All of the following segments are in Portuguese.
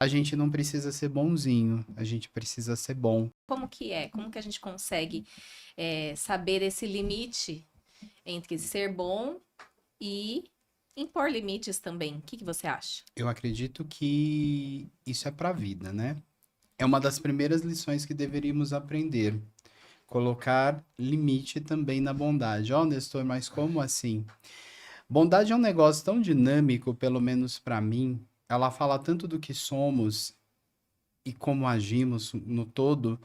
A gente não precisa ser bonzinho, a gente precisa ser bom. Como que é? Como que a gente consegue saber esse limite entre ser bom e impor limites também? O que que você acha? Eu acredito que isso é para a vida, né? É uma das primeiras lições que deveríamos aprender. Colocar limite também na bondade. Ó, Nestor, mas como assim? Bondade é um negócio tão dinâmico, pelo menos para mim. Ela fala tanto do que somos e como agimos no todo,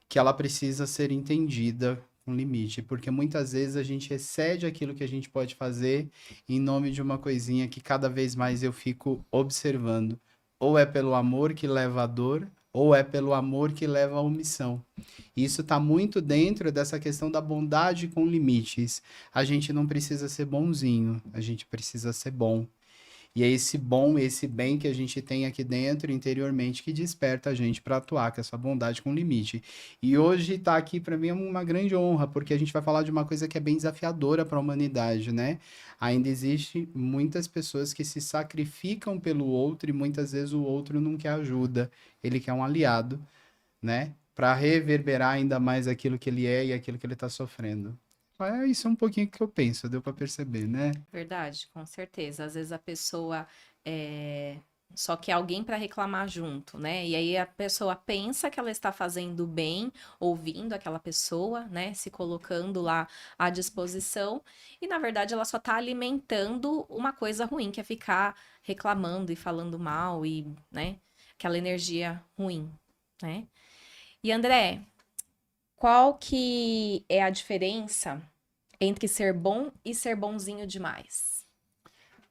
que ela precisa ser entendida com limite, porque muitas vezes a gente excede aquilo que a gente pode fazer em nome de uma coisinha que cada vez mais eu fico observando. Ou é pelo amor que leva à dor, ou é pelo amor que leva à omissão. Isso está muito dentro dessa questão da bondade com limites. A gente não precisa ser bonzinho, a gente precisa ser bom. E é esse bom, esse bem que a gente tem aqui dentro, interiormente, que desperta a gente para atuar com essa bondade com limite. E hoje estar aqui para mim é uma grande honra, porque a gente vai falar de uma coisa que é bem desafiadora para a humanidade, né? Ainda existe muitas pessoas que se sacrificam pelo outro e muitas vezes o outro não quer ajuda, ele quer um aliado, né? Para reverberar ainda mais aquilo que ele é e aquilo que ele está sofrendo. É isso um pouquinho que eu penso, deu para perceber, né? Verdade, com certeza. Às vezes a pessoa é, só quer alguém para reclamar junto, né? E aí a pessoa pensa que ela está fazendo bem, ouvindo aquela pessoa, né? Se colocando lá à disposição, e na verdade ela só está alimentando uma coisa ruim, que é ficar reclamando e falando mal e, né? Aquela energia ruim, né? E André, qual que é a diferença entre ser bom e ser bonzinho demais?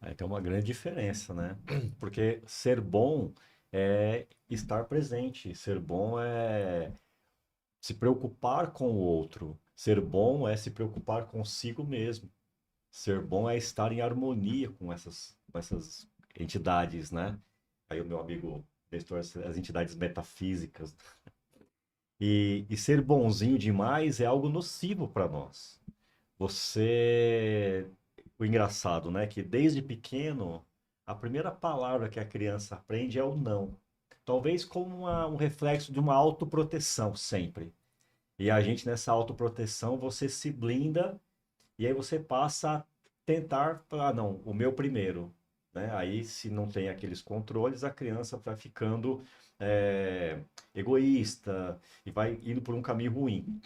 Aí tem uma grande diferença, né? Porque ser bom é estar presente, ser bom é se preocupar com o outro, ser bom é se preocupar consigo mesmo, ser bom é estar em harmonia com essas entidades, né? Aí o meu amigo Nestor, as entidades metafísicas. E ser bonzinho demais é algo nocivo para nós. Você. O engraçado, né? Que desde pequeno, a primeira palavra que a criança aprende é o não. Talvez como um reflexo de uma autoproteção sempre. E a gente, nessa autoproteção, você se blinda e aí você passa a tentar, ah, não, o meu primeiro. Né? Aí, se não tem aqueles controles, a criança vai ficando egoísta e vai indo por um caminho ruim.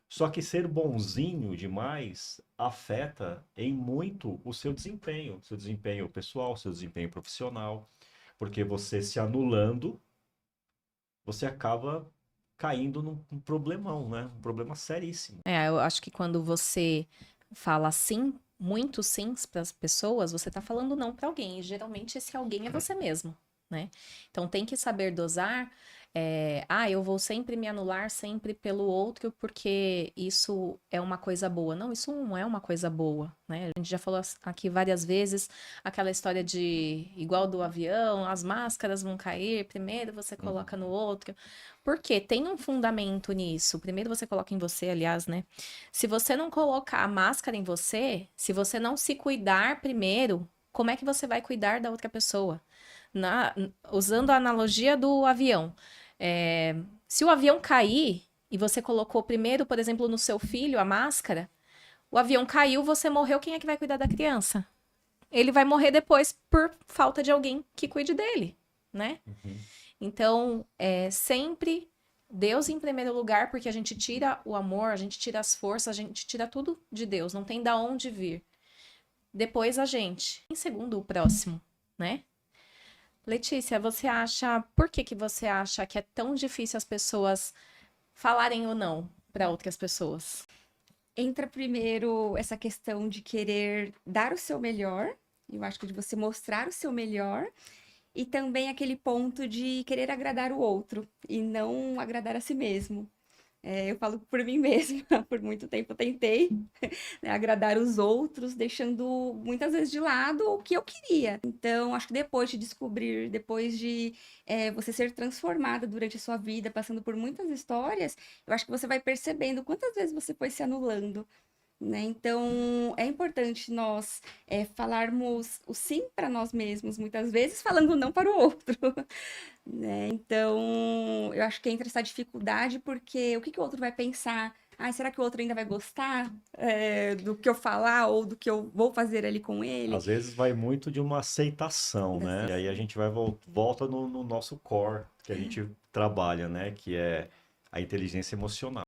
Só que ser bonzinho demais afeta em muito o seu desempenho pessoal, seu desempenho profissional, porque você se anulando, você acaba caindo num problemão, né? Um problema seríssimo. Eu acho que quando você fala sim, muito sims para as pessoas, você tá falando não para alguém. E geralmente esse alguém é você mesmo, né? Então tem que saber dosar. Eu vou sempre me anular sempre pelo outro porque isso é uma coisa boa. Não, isso não é uma coisa boa, né? A gente já falou aqui várias vezes aquela história de igual do avião, as máscaras vão cair, primeiro você coloca no outro. Porque tem um fundamento nisso. Primeiro você coloca em você, aliás, né? Se você não colocar a máscara em você, se você não se cuidar primeiro, como é que você vai cuidar da outra pessoa? Usando a analogia do avião. Se o avião cair e você colocou primeiro, por exemplo, no seu filho a máscara, o avião caiu, você morreu, quem é que vai cuidar da criança? Ele vai morrer depois por falta de alguém que cuide dele, né? Uhum. Então, sempre Deus em primeiro lugar, porque a gente tira o amor, a gente tira as forças, a gente tira tudo de Deus, não tem da onde vir. Depois a gente. Em segundo, o próximo, né? Letícia, por que que você acha que é tão difícil as pessoas falarem ou não para outras pessoas? Entra primeiro essa questão de querer dar o seu melhor, eu acho que de você mostrar o seu melhor, e também aquele ponto de querer agradar o outro e não agradar a si mesmo. Eu falo por mim mesma, por muito tempo eu tentei, né, agradar os outros, deixando muitas vezes de lado o que eu queria. Então, acho que depois de descobrir, depois de você ser transformada durante a sua vida, passando por muitas histórias, eu acho que você vai percebendo quantas vezes você foi se anulando, né? Então, é importante nós falarmos o sim para nós mesmos, muitas vezes falando o não para o outro, né? Então, eu acho que entra essa dificuldade, porque o que que o outro vai pensar? Ah, será que o outro ainda vai gostar do que eu falar ou do que eu vou fazer ali com ele? Às vezes vai muito de uma aceitação, né? E aí a gente vai volta no nosso core que a gente trabalha, né? Que é a inteligência emocional.